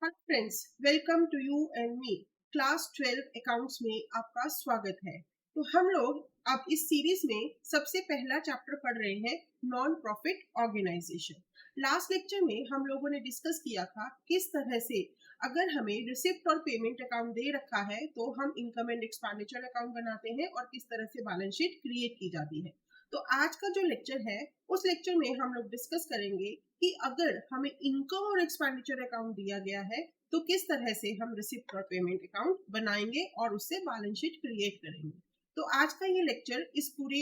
Hello friends, welcome to you and me. Class 12 accounts में आपका स्वागत है। तो हम लोग अब इस सीरीज में सबसे पहला चैप्टर पढ़ रहे हैं, non profit organisation. Last lecture में हम लोगों ने डिस्कस किया था किस तरह से अगर हमें रिसिप्ट और पेमेंट अकाउंट दे रखा है तो हम इनकम एंड एक्सपेंडिचर अकाउंट बनाते हैं और किस तरह से बैलेंस शीट क्रिएट की जाती है। तो आज का जो लेक्चर है उस लेक्चर में हम लोग डिस्कस करेंगे कि अगर हमें इनकम और एक्सपेंडिचर अकाउंट दिया गया है तो किस तरह से हम रिसिप्ट और पेमेंट अकाउंट बनाएंगे और उससे बैलेंस शीट क्रिएट करेंगे। तो आज का ये लेक्चर इस पूरे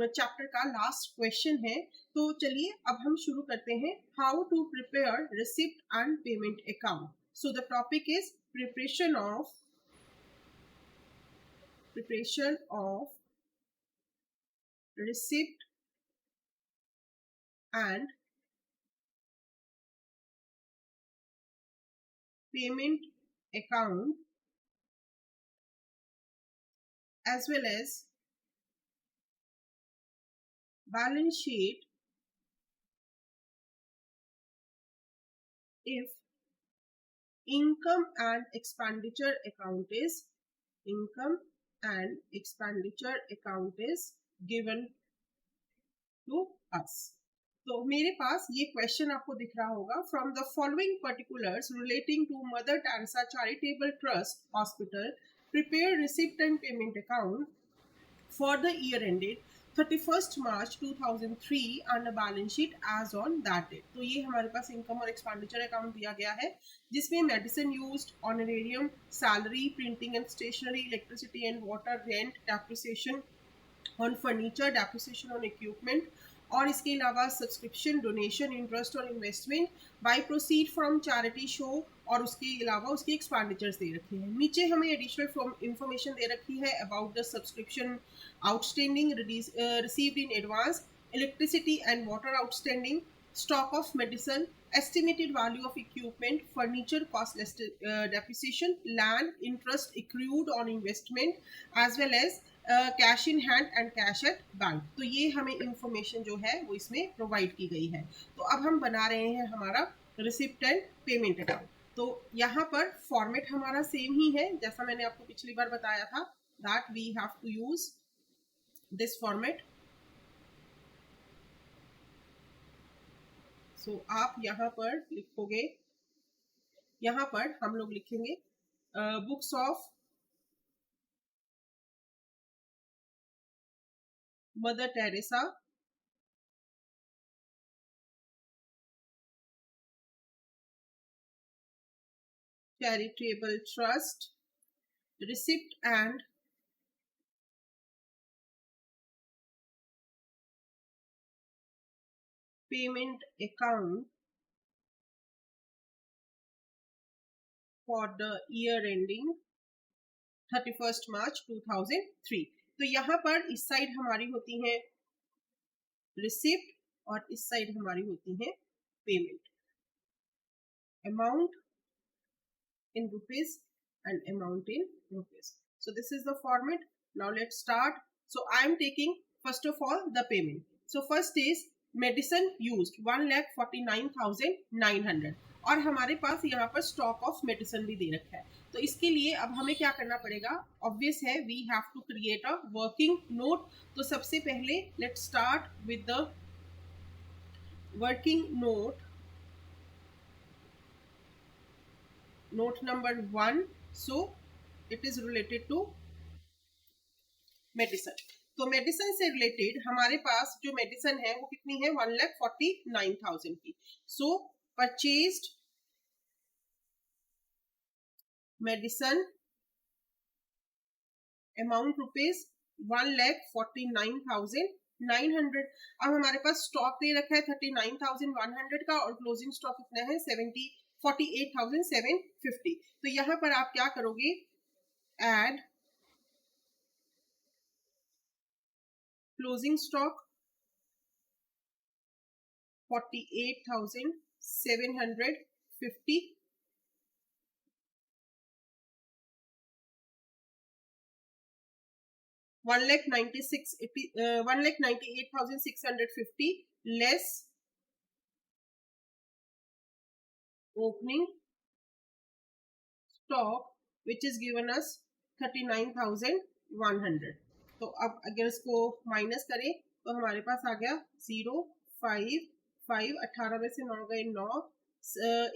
चैप्टर का लास्ट क्वेश्चन है। तो चलिए अब हम शुरू करते हैं, how to prepare receipt and payment account. So the topic is preparation of receipt and payment account as well as balance sheet if income and expenditure account is given to us। तो मेरे पास ये question आपको दिख रहा होगा, from the following particulars relating to Mother Teresa charitable trust hospital prepare receipt and payment account for the year ended 31st March 2003 and a balance sheet as on that date। तो ये हमारे पास income और expenditure account दिया गया है जिसमें medicine used, honorarium, salary, printing and stationery, electricity and water, rent, depreciation on furniture, depreciation on equipment और इसके अलावा सब्सक्रिप्शन, डोनेशन, इंटरेस्ट और investment by proceed from charity show और उसके अलावा उसकी एक्सपेंडिचर्स दे रखे हैं। नीचे हमें एडिशनल इंफॉर्मेशन दे रखी है about the subscription outstanding received in advance, electricity and water outstanding, stock of medicine, estimated value of equipment, furniture cost less depreciation, land, interest accrued on investment as well as cash in hand and cash at bank. तो ये हमें information जो है वो इसमें provide की गई है। तो अब हम बना रहे हैं हमारा रिसिप्ट एंड पेमेंट अकाउंट। तो यहाँ पर फॉर्मेट हमारा सेम ही है जैसा मैंने आपको पिछली बार बताया था, that we have to use this format. So आप यहाँ पर लिखोगे, यहाँ पर हम लोग लिखेंगे books of mother Teresa charitable trust receipt and payment account for the year ending 31st March 2003। तो यहाँ पर इस साइड हमारी होती है रिसिप्ट और इस साइड हमारी होती है payment, amount in rupees and amount in rupees। So this is the format। Now let's start। So I am taking first of all the payment। So first is medicine used 1,49,900 और हमारे पास यहाँ पर stock of medicine भी दे रखा है। तो इसके लिए अब हमें क्या करना पड़ेगा, ऑब्वियस है, we have to create a working note. तो सबसे पहले let's start with the working note, note number 1। so it is related to medicine. तो मेडिसिन से रिलेटेड हमारे पास जो मेडिसिन है वो कितनी है, 1,49,000 की। सो परचेज्ड मेडिसिन अमाउंट रुपीज 1,49,900। अब हमारे पास स्टॉक दे रखा है 39,100 का और क्लोजिंग स्टॉक कितना है 48,750। तो यहाँ पर आप क्या करोगे, add closing stock 48,750 1,98,650 less opening stock which is given us 39,100. तो अब अगर इसको माइनस करें तो हमारे पास आ गया 0, 5, 5, 18 में से 9 गए 9,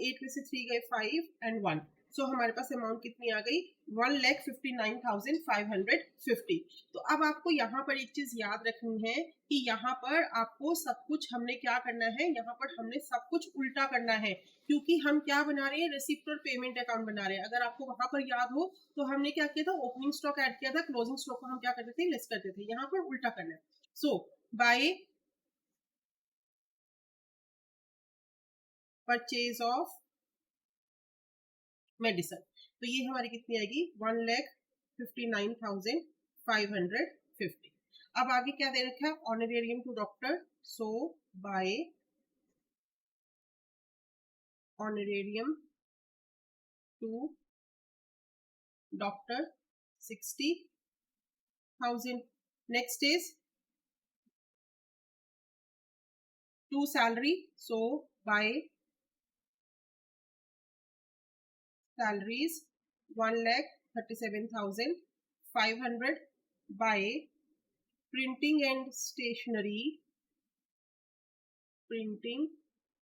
8 में से 3 गए 5 एंड 1. सो हमारे पास अमाउंट कितनी आ गई 1,59,550. तो अब आपको यहाँ पर एक चीज याद रखनी है कि यहाँ पर आपको सब कुछ हमने क्या करना है, यहाँ पर हमने सब कुछ उल्टा करना है, क्योंकि हम क्या बना रहे हैं, रिसिप्ट और पेमेंट अकाउंट बना रहे हैं. अगर आपको वहां पर याद हो तो हमने क्या किया था, ओपनिंग स्टॉक ऐड किया था, क्लोजिंग स्टॉक को हम क्या करते थे, लेस करते थे. यहाँ पर उल्टा करना है. सो बाय परचेज ऑफ मेडिसिन, तो ये हमारी कितनी आएगी 1,59,550. अब आगे क्या दे रखा है, honorarium to doctor. So by honorarium to doctor 60,000. Next is to salary. So by salaries 1,37,500 by printing and stationery, printing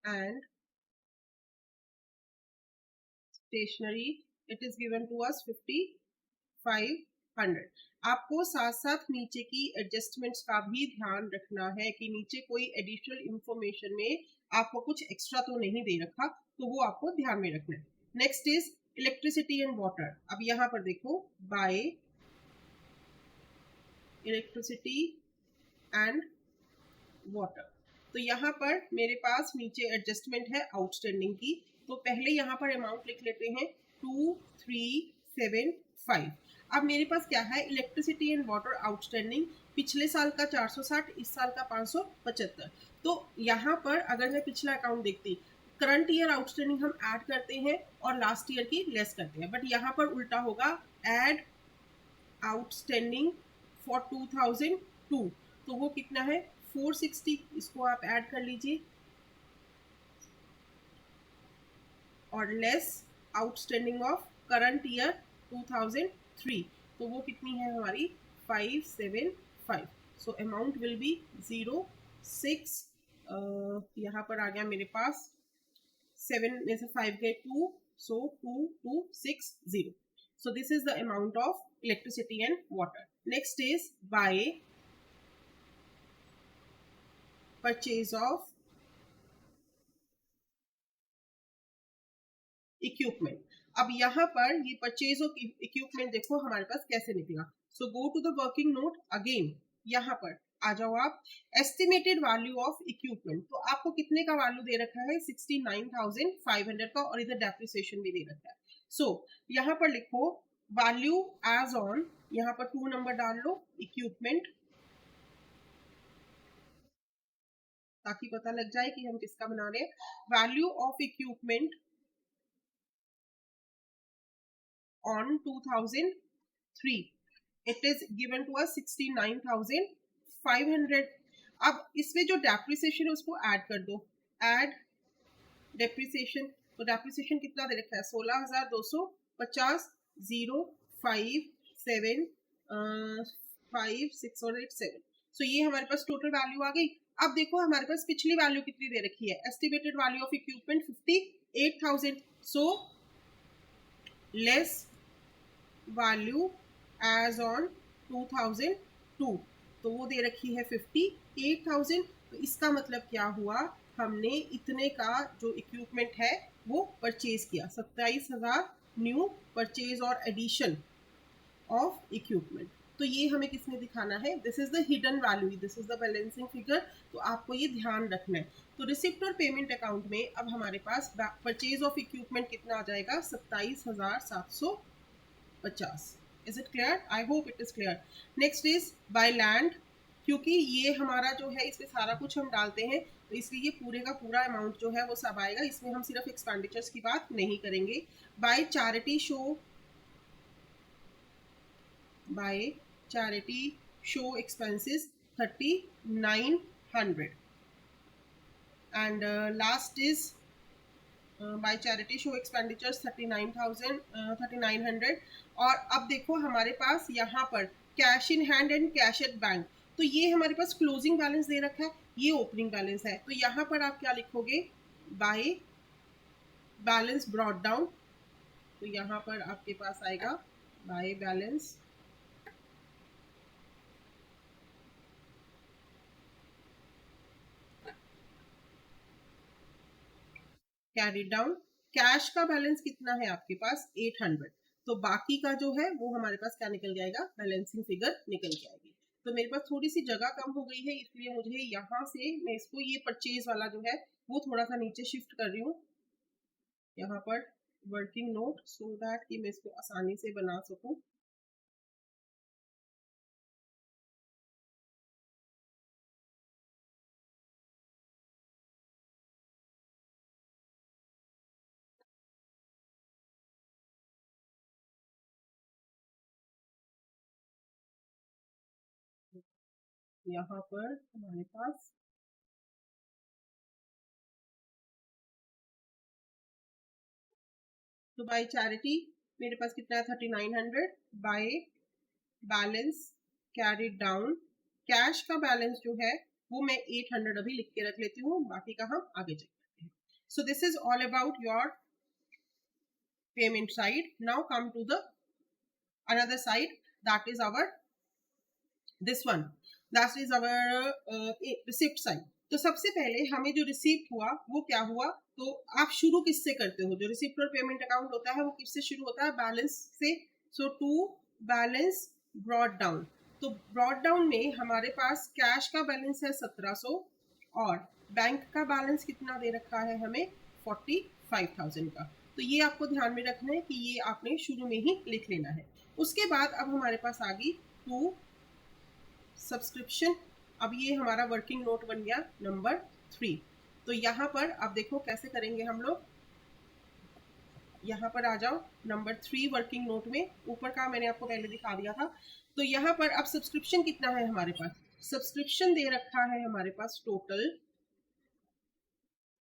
and stationery, it is given to us 5,500. आपको साथ साथ नीचे की एडजस्टमेंट्स का भी ध्यान रखना है कि नीचे कोई एडिशनल इंफॉर्मेशन में आपको कुछ एक्स्ट्रा तो नहीं दे रखा, तो वो आपको ध्यान में रखना है. Next is electricity and water. अब यहाँ पर देखो बाय इलेक्ट्रिसिटी एंड वाटर, तो यहाँ पर मेरे पास नीचे एडजस्टमेंट है आउटस्टैंडिंग की. तो पहले यहाँ पर अमाउंट लिख लेते हैं 2,375. अब मेरे पास क्या है, इलेक्ट्रिसिटी एंड वाटर आउटस्टैंडिंग पिछले साल का 460, इस साल का 575. तो यहाँ पर अगर मैं पिछला अकाउंट देखती, करंट ईयर आउटस्टैंडिंग हम ऐड करते हैं और लास्ट ईयर की लेस करते हैं, बट यहाँ पर उल्टा होगा, ऐड आउटस्टैंडिंग फॉर 2002. तो वो कितना है 460, इसको आप ऐड कर लीजिए, और less outstanding of current year 2003, तो वो कितनी है हमारी 575. सो अमाउंट विल बी 06, यहाँ पर आ गया मेरे पास 7 में से 5 गए 2, so 2260. So this is the amount of electricity and water. Next is by purchase of equipment. अब यहाँ पर ये परचेज ऑफ इक्विपमेंट देखो हमारे पास कैसे निकला. So go to the working note again, यहाँ पर आ जाओ आप. एस्टिमेटेड वैल्यू ऑफ इक्विपमेंट, तो आपको कितने का वैल्यू दे रखा है 69,500 का, और इधर डेप्रिसिएशन भी दे रखा है. सो यहाँ पर लिखो वैल्यू एज ऑन, यहाँ पर 2 नंबर डाल लो इक्विपमेंट, ताकि पता लग जाए कि हम किसका बना रहे हैं. Value of equipment on 2003, it is given to us 69,500. अब इसमें जो डेप्रिसिएशन है उसको ऐड कर दो, ऐड डेप्रिसिएशन. तो डेप्रिसिएशन कितना दे रखा है 16,250, 0, 5, 7, 5, 6 और 8, 7. सो ये हमारे पास टोटल वैल्यू आ गई. अब देखो हमारे पास पिछली वैल्यू कितनी दे रखी है, estimated value of equipment 58,000. So less value as on 2002, तो वो दे रखी है 58,000. तो इसका मतलब क्या हुआ, हमने इतने का जो इक्विपमेंट है वो परचेज किया, 27,000 न्यू परचेज और एडिशन ऑफ इक्विपमेंट. तो ये हमें किसमें दिखाना है, this is the hidden value, this is the balancing figure. तो आपको ये ध्यान रखना है. तो रिसिप्ट और पेमेंट अकाउंट में अब हमारे पास परचेज ऑफ इक्विपमेंट कितना आ जाएगा 27,750. Is it clear, I hope it is clear. Next is by land, क्योंकि ये हमारा जो है इसमें सारा कुछ हम डालते हैं, तो इसलिए ये पूरे का पूरा अमाउंट जो है वो सब आएगा, इसमें हम सिर्फ एक्सपेंडिचर्स की बात नहीं करेंगे. By charity show, by charity show expenses 3,900. and last is by charity show expenditures 39,900। और अब देखो हमारे पास यहाँ पर cash in hand and cash at bank, तो ये हमारे पास क्लोजिंग बैलेंस दे रखा है, ये ओपनिंग बैलेंस है। तो यहाँ पर आप क्या लिखोगे, बाय बैलेंस ब्रॉट डाउन। तो यहाँ पर आपके पास आएगा by balance carry down. Cash का बैलेंस कितना है आपके पास, 800। तो बाकी का जो है वो हमारे पास क्या निकल जाएगा, बैलेंसिंग फिगर निकल जाएगी। तो मेरे पास थोड़ी सी जगह कम हो गई है, इसलिए मुझे यहाँ से मैं इसको ये परचेज वाला जो है वो थोड़ा सा नीचे शिफ्ट कर रही हूँ, यहाँ पर वर्किंग नोट, सो दैट कि मैं इसको आसानी से बना सकूं। यहाँ पर हमारे पास तो बाय चैरिटी मेरे पास कितना है, 3900। By balance carry down, cash का बैलेंस जो है वो मैं 800 अभी लिख के रख लेती हूँ, बाकी का हम आगे चेक करते हैं। So this is all about your payment side. Now come to the another side, that is our this one, that is our receipt side. तो सबसे पहले हमें जो रिसीप्ट हुआ वो क्या हुआ, तो आप शुरू किससे करते हो, जो रिसिप्ट और पेमेंट अकाउंट होता है वो किससे शुरू होता है, बैलेंस से। सो टू बैलेंस ब्रॉट डाउन, तो ब्रॉट डाउन में हमारे पास कैश का बैलेंस है 1700 और बैंक का बैलेंस कितना दे रखा है हमें, 45,000 का। तो ये आपको ध्यान में रखना है कि ये आपने शुरू में ही लिख लेना है। उसके बाद अब हमारे पास आ गई टू सब्सक्रिप्शन। अब ये हमारा वर्किंग नोट बन गया नंबर 3। तो यहाँ पर अब देखो कैसे करेंगे हम लोग, यहाँ पर आ जाओ नंबर 3 वर्किंग नोट में, ऊपर का मैंने आपको पहले दिखा दिया था। तो यहाँ पर अब सब्सक्रिप्शन कितना है हमारे पास, सब्सक्रिप्शन दे रखा है हमारे पास, टोटल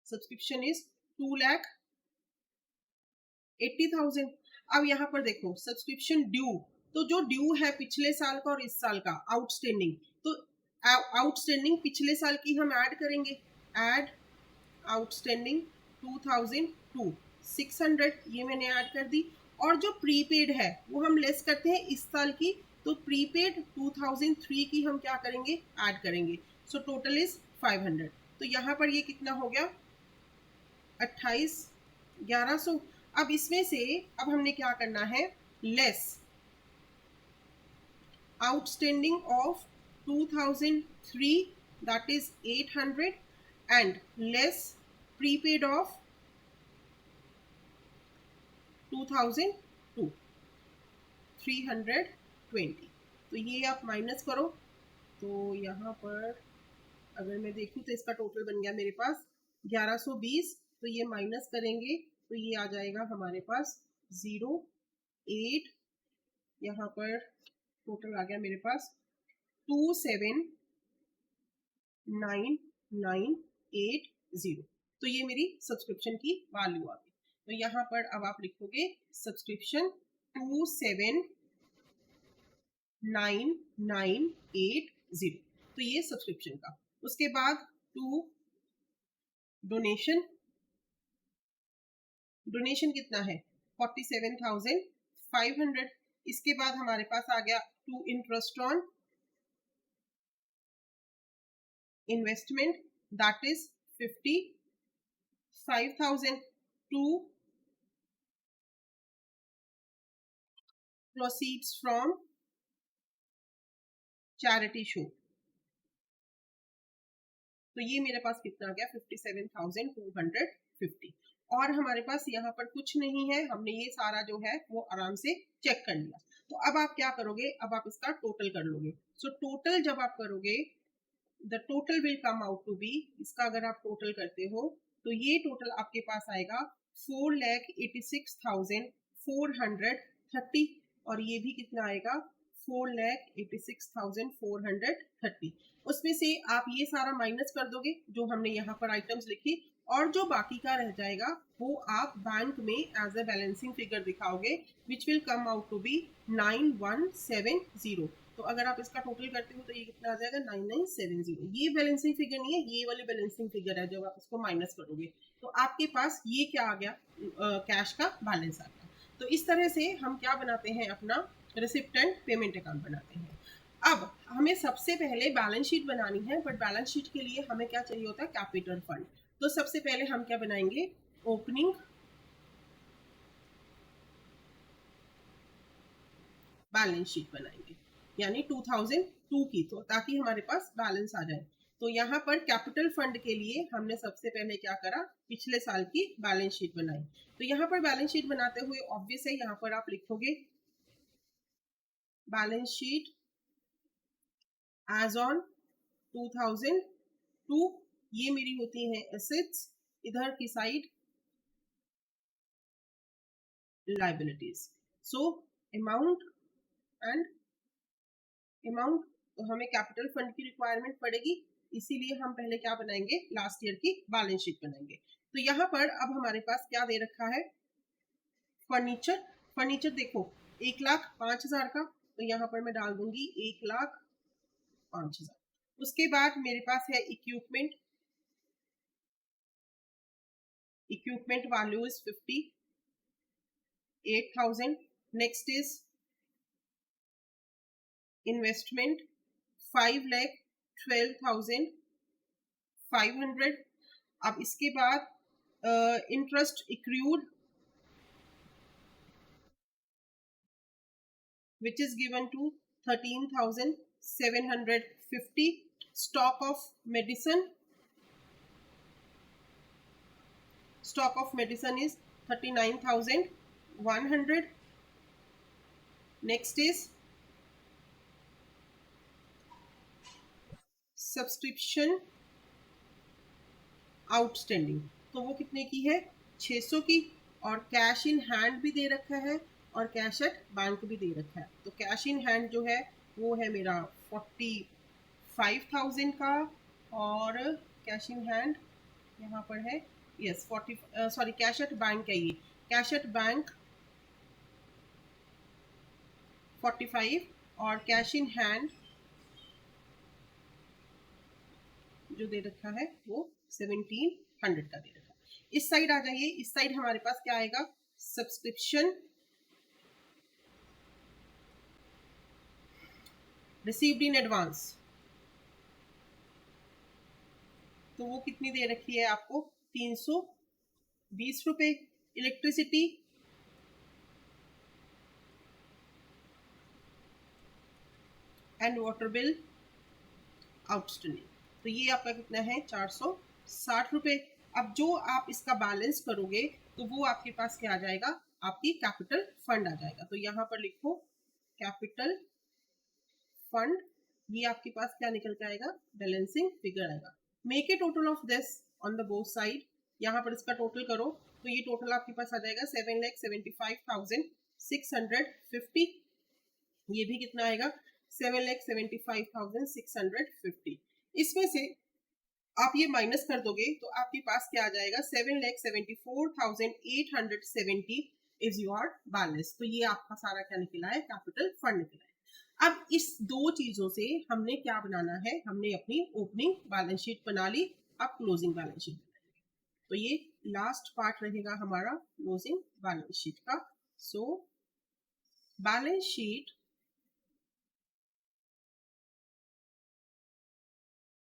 सब्सक्रिप्शन इज 2,80,000। अब यहाँ पर देखो सब्सक्रिप्शन ड्यू, तो जो ड्यू है पिछले साल का और इस साल का आउटस्टैंडिंग, तो आउटस्टैंडिंग पिछले साल की हम ऐड करेंगे, ऐड आउटस्टैंडिंग 2002 600, ये मैंने ऐड कर दी। और जो प्रीपेड है वो हम लेस करते हैं इस साल की, तो प्रीपेड 2003 की हम क्या करेंगे, ऐड करेंगे। So total is 500। तो यहाँ पर ये कितना हो गया, 28,1100। अब इसमें से अब हमने क्या करना है, less outstanding of 2003 that is 800 and less prepaid of 2002 320। तो ये आप माइनस करो, तो यहाँ पर अगर मैं देखूँ तो इसका टोटल बन गया मेरे पास 1120। तो ये माइनस करेंगे तो ये आ जाएगा हमारे पास 08, यहाँ पर टोटल आ गया मेरे पास 27,980। तो ये मेरी सब्सक्रिप्शन की वैल्यू आ गई। तो यहाँ पर अब आप लिखोगे सब्सक्रिप्शन 27,980। तो ये सब्सक्रिप्शन का। उसके बाद टू डोनेशन, डोनेशन कितना है 47,500। इसके बाद हमारे पास आ गया to interest on investment that is 55,000, to proceeds from charity show। तो ये मेरे पास कितना आ गया 57,250। और हमारे पास यहाँ पर कुछ नहीं है, हमने ये सारा जो है वो आराम से चेक कर लिया। तो अब आप क्या करोगे, अब आप इसका टोटल कर लोगे। सो टोटल जब आप करोगे, the total will come out to be, इसका अगर आप टोटल करते हो तो ये टोटल आपके पास आएगा 4,86,430। और ये भी कितना आएगा 4,86,430। उसमें से आप ये सारा माइनस कर दोगे जो हमने यहाँ पर आइटम्स लिखी, और जो बाकी का रह जाएगा वो आप बैंक में एज अ बैलेंसिंग फिगर दिखाओगे, which will come out to be 9170। तो अगर आप इसका टोटल करते हो तो ये कितना आ जाएगा 9970। ये बैलेंसिंग फिगर नहीं है, ये वाली बैलेंसिंग फिगर है। जब आप इसको माइनस करोगे तो आपके पास ये क्या आ गया, कैश का बैलेंस आ गया। तो इस तरह से हम क्या बनाते हैं, अपना रिसिप्ट एंड पेमेंट अकाउंट बनाते हैं। अब हमें सबसे पहले बैलेंस शीट बनानी है, बट बैलेंस शीट के लिए हमें क्या चाहिए होता है, कैपिटल फंड। तो सबसे पहले हम क्या बनाएंगे, ओपनिंग बैलेंस शीट बनाएंगे, यानी 2002 की, तो ताकि हमारे पास बैलेंस आ जाए। तो यहाँ पर कैपिटल फंड के लिए हमने सबसे पहले क्या करा, पिछले साल की बैलेंस शीट बनाई। तो यहाँ पर बैलेंस शीट बनाते हुए ऑब्वियस है, यहाँ पर आप लिखोगे बैलेंस शीट एज ऑन 2002। ये मेरी होती है एसेट्स, इधर की side liabilities. So amount and amount, तो हमें कैपिटल फंड की रिक्वायरमेंट पड़ेगी, इसीलिए हम पहले क्या बनाएंगे, लास्ट ईयर की बैलेंस शीट बनाएंगे। तो यहाँ पर अब हमारे पास क्या दे रखा है, फर्नीचर। फर्नीचर देखो 1,05,000 का, तो यहाँ पर मैं डाल दूंगी 1,05,000। उसके बाद मेरे पास है equipment, equipment value is 58,000। Next is investment 5,12,500। अब इसके बाद interest इक्रूड which is given to 13,750. Stock of medicine, stock of medicine is 39,100. Next is subscription outstanding, तो वो कितने की है, 600 की। और कैश इन हैंड भी दे रखा है और कैश एट बैंक भी दे रखा है। तो कैश इन हैंड जो है वो है मेरा 45,000 का, और कैश इन हैंड यहाँ पर है, yes 40, sorry cash at bank है ये, कैश एट बैंक 45 और कैश इन हैंड जो दे रखा है वो 1700 का दे रखा है। इस साइड आ जाइए, इस साइड हमारे पास क्या आएगा, सब्सक्रिप्शन रिसीव्ड इन एडवांस, तो वो कितनी दे रखी है आपको, 320 रुपए। Electricity and water bill outstanding, तो ये आपका कितना है, 460 रुपए। अब जो आप इसका बैलेंस करोगे तो वो आपके पास क्या आ जाएगा, आपकी कैपिटल फंड आ जाएगा। तो यहाँ पर लिखो कैपिटल फंड, ये आपके पास क्या निकल के आएगा, बैलेंसिंग फिगर आएगा। Make a total of this on the both side, यहाँ पर इसका टोटल करो तो ये टोटल आपके पास आ जाएगा 7,75,650। ये भी कितना आएगा, 7,75,650। इसमें से आप ये माइनस कर दोगे तो आपके पास क्या आ जाएगा, 7,74,870 इज योर बैलेंस। तो ये आपका सारा क्या निकला है, कैपिटल फंड निकला है। अब इस दो चीजों से हमने क्या बनाना है, हमने अपनी ओपनिंग बैलेंस शीट बना ली, अब क्लोजिंग बैलेंस शीट बनाएंगे। तो ये लास्ट पार्ट रहेगा हमारा क्लोजिंग बैलेंस शीट का। So balance sheet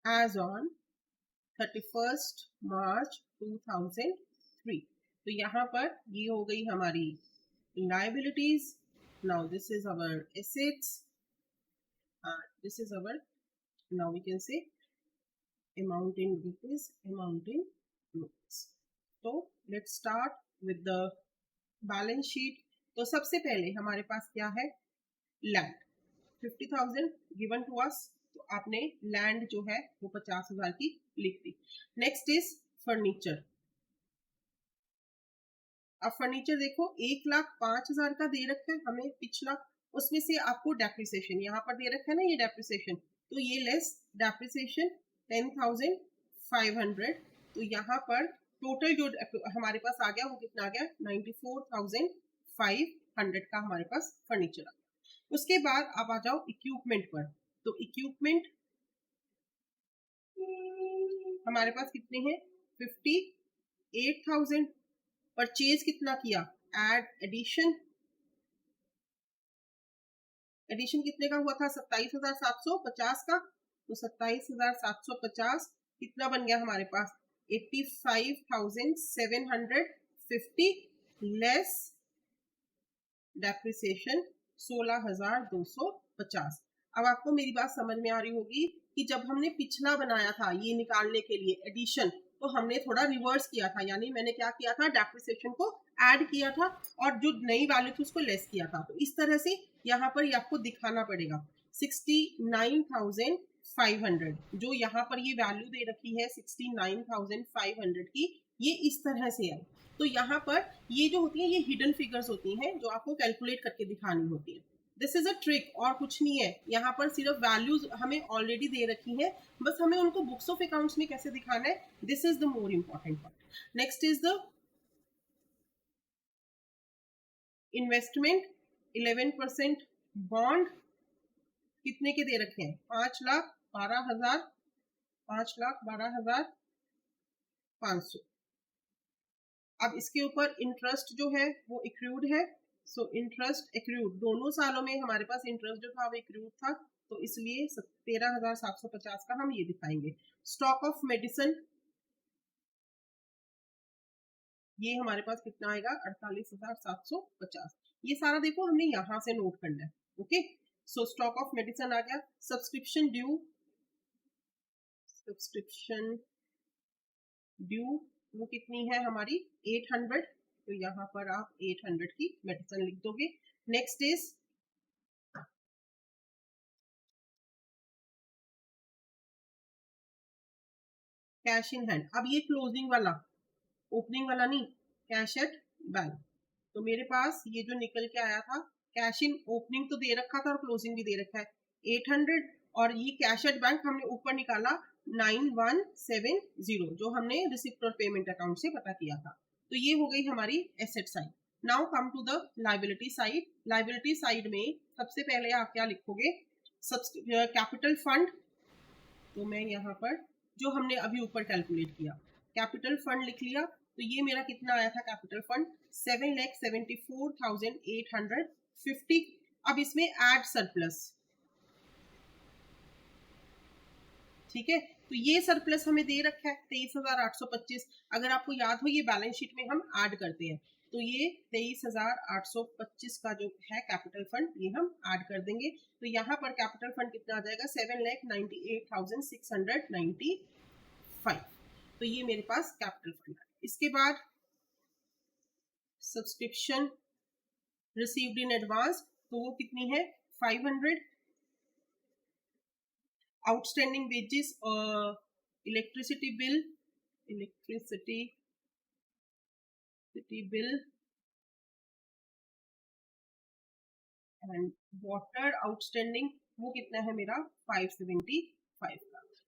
as on 31st March 2003। तो यहाँ पर ये हो गई हमारी liabilities. Now this is our assets. This is our, now we can say amount in rupees, amount in rupees. तो let's start with the balance sheet. तो सबसे पहले हमारे पास क्या है, लैंड 50,000 गिवन टू अस, तो आपने लैंड जो है वो 50,000 की लिख दी। Next is furniture. अब फर्नीचर देखो 1,05,000 का दे रखा है हमें पिछला, उसमें से आपको डेप्रिसिएशन यहाँ पर दे रखा है ना, ये डेप्रिसिएशन, तो ये लेस डेप्रिसिएशन 10,500। तो यहाँ पर टोटल जो हमारे पास आ गया वो कितना आ गया 94,500 का हमारे पास फर्नीचर आ गया। उसके बाद आप आ जाओ इक्विपमेंट पर। तो इक्विपमेंट हमारे पास कितने हैं 58,000। परचेज कितना किया, एडिशन कितने का हुआ था 27,750 का। तो 27,750 कितना बन गया हमारे पास 85,750 लेस डेप्रिसिएशन 16,250। अब आपको मेरी बात समझ में आ रही होगी कि जब हमने पिछला बनाया था ये निकालने के लिए एडिशन, तो हमने थोड़ा रिवर्स किया था, यानी मैंने क्या किया था डेप्रिसिएशन को ऐड किया था और जो नई वैल्यू थी उसको लेस किया था। तो इस तरह से यहाँ पर ये आपको दिखाना पड़ेगा 69,500 जो यहाँ पर ये वैल्यू दे रखी है 69,500 की, ये इस तरह से है। तो यहाँ पर ये जो होती है ये हिडन फिगर्स होती हैं जो आपको कैलकुलेट करके दिखानी होती है। दिस इज अ ट्रिक और कुछ नहीं है, यहाँ पर सिर्फ वैल्यूज हमें ऑलरेडी दे रखी है, बस हमें उनको बुक्स ऑफ अकाउंट्स में कैसे दिखाना है, this is the more important part. Next is the investment 11% bond कितने के दे रखे हैं 5,12,500। अब इसके ऊपर इंटरेस्ट जो है वो एक्रूड है। सो इंटरेस्ट एक्रूड दोनों सालों में हमारे पास इंटरेस्ट जो था वो एक्रूड था, तो इसलिए 13,750 का हम ये दिखाएंगे। स्टॉक ऑफ मेडिसिन ये हमारे पास कितना आएगा 48,750। ये सारा देखो हमने यहां से नोट करना है। Okay, so stock of medicine आ गया। सब्सक्रिप्शन ड्यू वो कितनी है हमारी 800, तो यहाँ पर आप 800 की मेडिसिन लिख दोगे। Next is cash in hand. अब ये क्लोजिंग वाला, ओपनिंग वाला नहीं, कैश एट बैंक। तो मेरे पास ये जो निकल के आया था कैश इन ओपनिंग तो दे रखा था और क्लोजिंग भी दे रखा है 800, और ये कैश एट बैंक हमने ऊपर निकाला 9170 जो हमने रिसिप्ट और पेमेंट अकाउंट से पता किया था। तो ये हो गई हमारी asset side. Now come to the liability side. Liability side में सबसे पहले आप क्या लिखोगे, कैपिटल फंड। तो मैं यहाँ पर जो हमने अभी ऊपर कैलकुलेट किया कैपिटल फंड लिख लिया। तो ये मेरा कितना आया था कैपिटल फंड 7,74,850। अब इसमें ऐड सरप्लस, ठीक है, तो ये सरप्लस हमें दे रखा है 23,825। अगर आपको याद हो ये बैलेंस शीट में हम ऐड करते हैं, तो ये 23,825 का जो है कैपिटल फंड ये हम ऐड कर देंगे। तो यहाँ पर कैपिटल फंड कितना आ जाएगा 7,98,695। तो ये मेरे पास कैपिटल फंड है। इसके बाद सब्सक्रिप्शन रिसीव्ड इन एडवांस, तो वो कितनी है 500। Outstanding wages, electricity bill and water outstanding वो कितना है मेरा 575 का।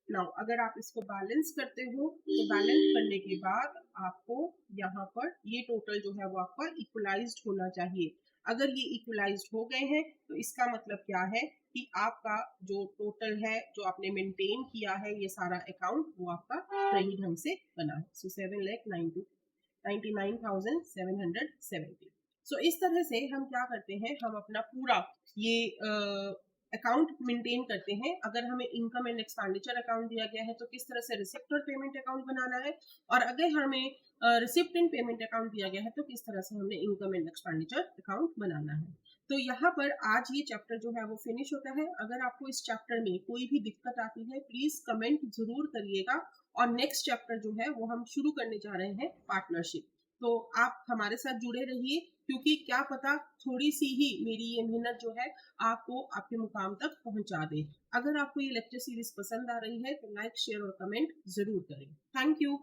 नाउ अगर आप इसको बैलेंस करते हो तो बैलेंस करने के बाद आपको यहाँ पर ये टोटल जो है वो आपका इक्वलाइज्ड होना चाहिए। अगर ये इक्वलाइज्ड हो गए हैं तो इसका मतलब क्या है कि आपका जो टोटल है जो आपने मेंटेन किया है ये सारा अकाउंट वो आपका सही ढंग से बना है। सो 7,99,770। सो इस तरह से हम क्या करते हैं, हम अपना पूरा ये अकाउंट मेंटेन करते हैं। अगर हमें इनकम एंड एक्सपेंडिचर अकाउंट दिया गया है तो किस तरह से रिसिप्ट और पेमेंट अकाउंट बनाना है, और अगर हमें रिसिप्ट एंड पेमेंट अकाउंट दिया गया है तो किस तरह से हमें इनकम एंड एक्सपेंडिचर अकाउंट बनाना है। तो यहाँ पर आज ये चैप्टर जो है वो फिनिश होता है। अगर आपको इस चैप्टर में कोई भी दिक्कत आती है प्लीज कमेंट जरूर करिएगा, और नेक्स्ट चैप्टर जो है वो हम शुरू करने जा रहे हैं पार्टनरशिप। तो आप हमारे साथ जुड़े रहिए, क्योंकि क्या पता थोड़ी सी ही मेरी ये मेहनत जो है आपको आपके मुकाम तक पहुंचा दे। अगर आपको ये लेक्चर सीरीज पसंद आ रही है तो लाइक शेयर और कमेंट जरूर करें। Thank you.